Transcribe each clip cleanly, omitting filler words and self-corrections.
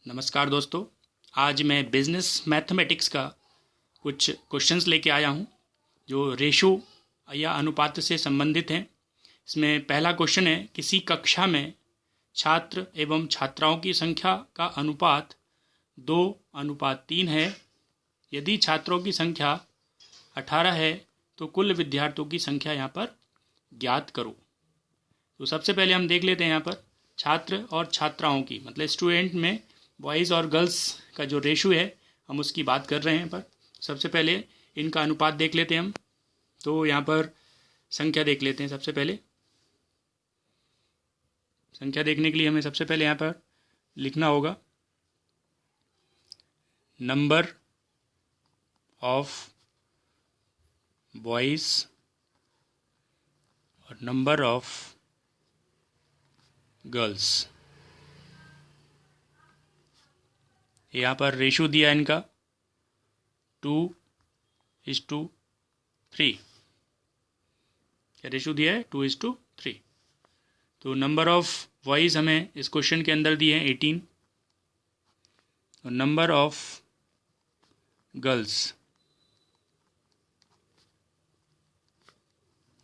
नमस्कार दोस्तों। आज मैं बिज़नेस मैथमेटिक्स का कुछ क्वेश्चंस लेके आया हूँ जो रेशो या अनुपात से संबंधित हैं। इसमें पहला क्वेश्चन है, किसी कक्षा में छात्र एवं छात्राओं की संख्या का अनुपात 2:3 है। यदि छात्रों की संख्या 18 है तो कुल विद्यार्थियों की संख्या यहाँ पर ज्ञात करो। तो सबसे पहले हम देख लेते हैं यहाँ पर छात्र और छात्राओं की, मतलब स्टूडेंट में बॉयज़ और गर्ल्स का जो रेशो है हम उसकी बात कर रहे हैं। पर सबसे पहले इनका अनुपात देख लेते हैं हम। तो यहाँ पर संख्या देख लेते हैं। सबसे पहले संख्या देखने के लिए हमें सबसे पहले यहाँ पर लिखना होगा नंबर ऑफ बॉयज़ और नंबर ऑफ गर्ल्स। यहाँ पर रेशो दिया है इनका 2:3। क्या रेशो दिया है? 2:3। तो नंबर ऑफ बॉयज़ हमें इस क्वेश्चन के अंदर दिए हैं 18 और नंबर ऑफ गर्ल्स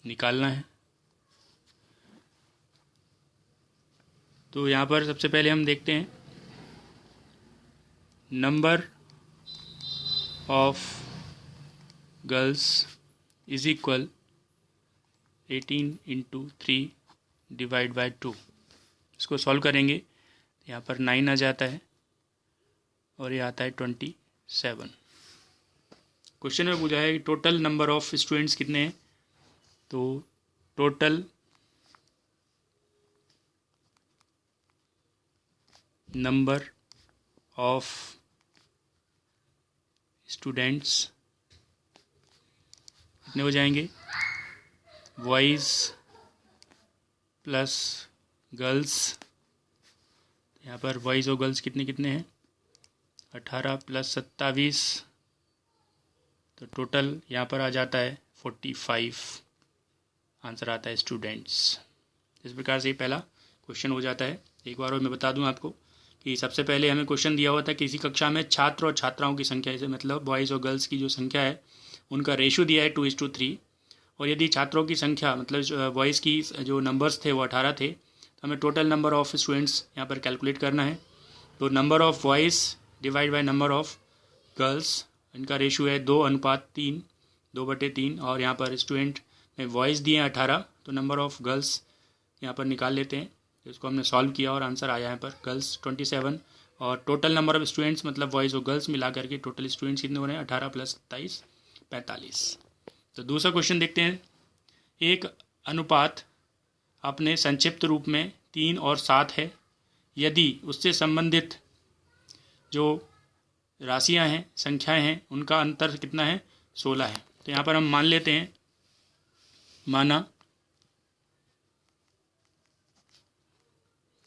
निकालना है। तो यहाँ पर सबसे पहले हम देखते हैं number of girls is equal 18 × 3 divide by 2। इसको सॉल्व करेंगे तो यहाँ पर 9 आ जाता है और ये आता है 27। क्वेश्चन में पूछा है कि टोटल नंबर ऑफ स्टूडेंट्स कितने हैं। तो टोटल नंबर ऑफ स्टूडेंट्स कितने हो जाएंगे? Boys plus girls. यहाँ पर बॉयज़ और गर्ल्स कितने कितने हैं? 18 + 27। तो टोटल यहाँ पर आ जाता है 45। आंसर आता है स्टूडेंट्स। इस प्रकार से ये पहला क्वेश्चन हो जाता है। एक बार और मैं बता दूं आपको कि सबसे पहले हमें क्वेश्चन दिया हुआ था किसी कक्षा में छात्र और छात्राओं की संख्या, इसे मतलब बॉयज़ और गर्ल्स की जो संख्या है उनका रेशो दिया है 2:3। और यदि छात्रों की संख्या मतलब बॉयज़ की जो नंबर्स थे वो 18 थे तो हमें टोटल नंबर ऑफ स्टूडेंट्स यहाँ पर कैलकुलेट करना है। तो number of boys divide by number of girls, इनका रेशो है 2:3, 2/3। और यहाँ पर स्टूडेंट में बॉयज़ दिए हैं 18 तो नंबर ऑफ गर्ल्स यहाँ पर निकाल लेते हैं। इसको हमने सॉल्व किया और आंसर आया यहाँ पर गर्ल्स 27। और टोटल नंबर ऑफ स्टूडेंट्स मतलब बॉयज़ और गर्ल्स मिला करके टोटल स्टूडेंट्स कितने हो रहे हैं? 18 + 27 45। तो दूसरा क्वेश्चन देखते हैं। एक अनुपात अपने संक्षिप्त रूप में 3 और 7 है। यदि उससे संबंधित जो राशियाँ हैं, संख्याएँ हैं, उनका अंतर कितना है? 16 है। तो यहाँ पर हम मान लेते हैं, माना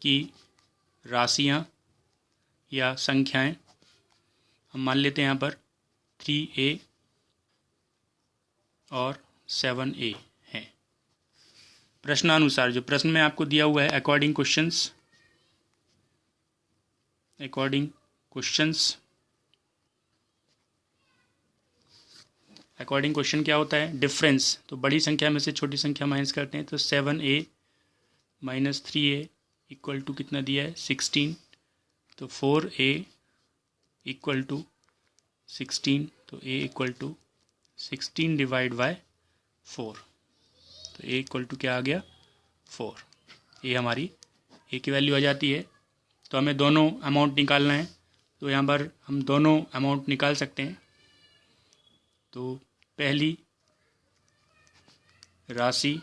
कि राशियाँ या संख्याएं हम मान लेते हैं यहाँ पर 3a और 7a हैं। प्रश्नानुसार जो प्रश्न में आपको दिया हुआ है अकॉर्डिंग क्वेश्चन क्या होता है? डिफरेंस। तो बड़ी संख्या में से छोटी संख्या माइनस करते हैं तो 7a - 3a इक्वल टू कितना दिया है? 16। तो 4a इक्वल टू 16। तो a equal to 16 divide by 4। तो a इक्वल टू क्या आ गया? 4। ये हमारी a की वैल्यू आ जाती है। तो हमें दोनों अमाउंट निकालना है। तो यहाँ पर हम दोनों अमाउंट निकाल सकते हैं। तो पहली राशि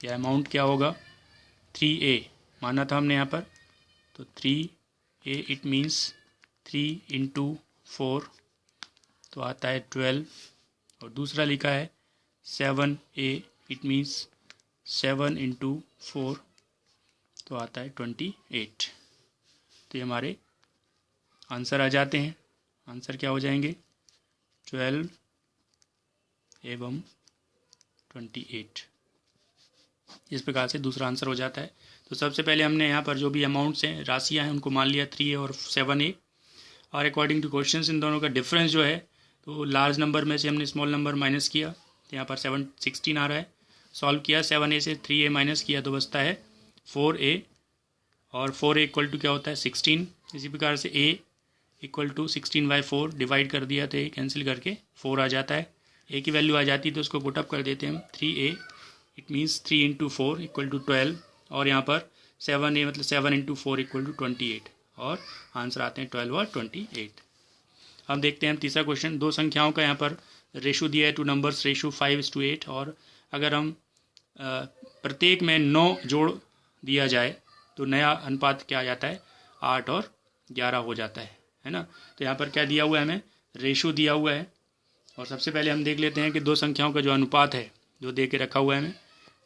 या अमाउंट क्या होगा? 3a माना था हमने यहाँ पर। तो 3a इट मीन्स 3 × 4 तो आता है 12। और दूसरा लिखा है 7a इट मीन्स 7 × 4 तो आता है 28। तो ये हमारे आंसर आ जाते हैं। आंसर क्या हो जाएंगे? 12 एवं 28। इस प्रकार से दूसरा आंसर हो जाता है। तो सबसे पहले हमने यहाँ पर जो भी अमाउंट्स हैं, राशियाँ हैं, उनको मान लिया 3A और 7A, और अकॉर्डिंग टू क्वेश्चंस इन दोनों का डिफरेंस जो है, तो लार्ज नंबर में से हमने स्मॉल नंबर माइनस किया, तो यहाँ पर 16 आ रहा है। सॉल्व किया, 7A से 3A माइनस किया तो बचता है 4A, और 4A इक्वल टू क्या होता है 16। इसी प्रकार से A इक्वल टू 16/4 डिवाइड कर दिया तो A कैंसिल करके 4 आ जाता है। A की वैल्यू आ जाती है तो उसको पुटअप कर देते हैं हम 3A, it means 3 × 4 equal to 12, और यहाँ पर 7A मतलब 7 × 4 इक्वल टू 28, और आंसर आते हैं 12 और 28। अब देखते हैं हम तीसरा क्वेश्चन। दो संख्याओं का यहाँ पर रेशो दिया है, टू नंबर्स रेशो 5:8, और अगर हम प्रत्येक में 9 जोड़ दिया जाए तो नया अनुपात क्या आ जाता है, 8 और 11 हो जाता है ना। तो यहाँ पर क्या दिया हुआ है, हमें रेशो दिया हुआ है, और सबसे पहले हम देख लेते हैं कि दो संख्याओं का जो अनुपात है जो दे के रखा हुआ है हमें,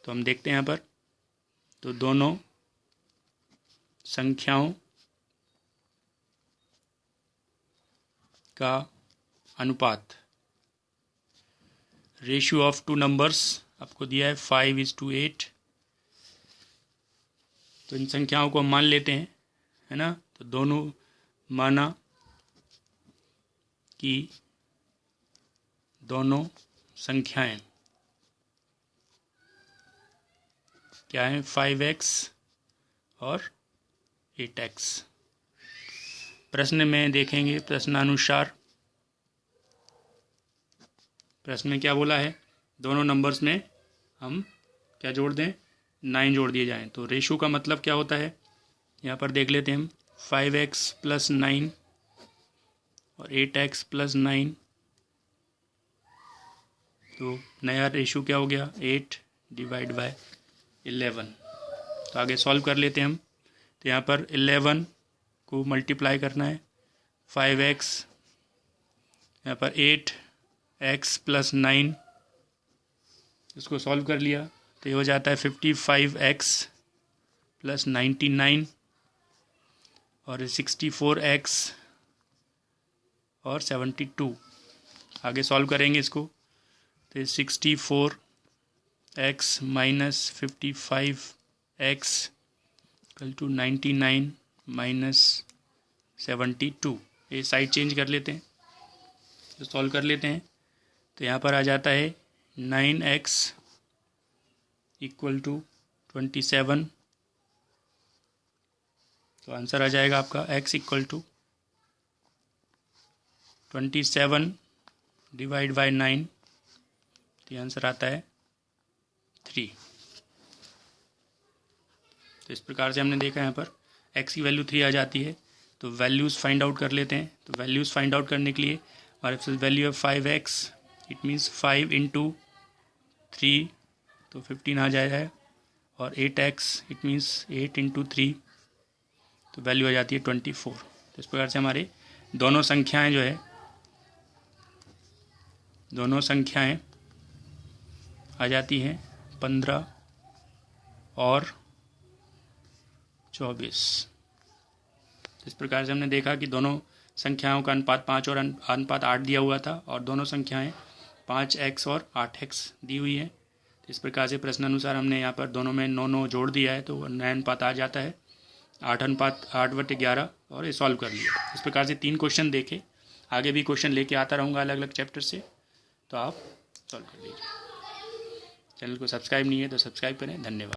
तो हम देखते हैं यहाँ पर, तो दोनों संख्याओं का अनुपात, रेशियो ऑफ टू नंबर्स आपको दिया है 5:8। तो इन संख्याओं को हम मान लेते हैं, है ना। तो दोनों माना कि दोनों संख्याएं क्या हैं, 5x और 8x। प्रश्न में देखेंगे, प्रश्नानुसार प्रश्न में क्या बोला है, दोनों नंबर्स में हम क्या जोड़ दें, 9 जोड़ दिए जाएं। तो रेशो का मतलब क्या होता है, यहाँ पर देख लेते हैं हम, 5x + 9 और 8x + 9, तो नया रेशो क्या हो गया, 8/11। तो आगे सॉल्व कर लेते हैं हम। तो यहाँ पर 11 को मल्टीप्लाई करना है, 5x, यहाँ पर 8x + 9, इसको सॉल्व कर लिया तो ये हो जाता है 55x + 99, और 64x और 72। आगे सॉल्व करेंगे इसको, तो 64x - 55x = 99 - 72। ये साइड चेंज कर लेते हैं, तो सॉल्व कर लेते हैं। तो यहाँ पर आ जाता है 9x = 27। तो आंसर आ जाएगा आपका x = 27 / 9, तो आंसर आता है 3। तो इस प्रकार से हमने देखा यहाँ पर x की वैल्यू 3 आ जाती है। तो वैल्यूज़ फाइंड आउट कर लेते हैं। तो वैल्यूज़ फाइंड आउट करने के लिए हमारे पास वैल्यू है 5x, इट मीन्स 5 × 3, तो 15 आ जाएगा, और 8x, इट मीन्स 8 × 3, तो वैल्यू आ जाती है 24। तो इस प्रकार से हमारे दोनों संख्याएं जो है, दोनों संख्याएं आ जाती हैं 15 और 24। इस प्रकार से हमने देखा कि दोनों संख्याओं का अनुपात 5 और अनुपात 8 दिया हुआ था, और दोनों संख्याएं 5x और 8x दी हुई हैं। इस प्रकार से प्रश्नानुसार हमने यहाँ पर दोनों में 9 जोड़ दिया है, तो नया अनुपात आ जाता है 8:11, और ये सॉल्व कर लिया। इस प्रकार से 3 क्वेश्चन देखे, आगे भी क्वेश्चन लेके आता रहूँगा अलग अलग चैप्टर से, तो आप सॉल्व कर लीजिए। चैनल को सब्सक्राइब नहीं है तो सब्सक्राइब करें। धन्यवाद।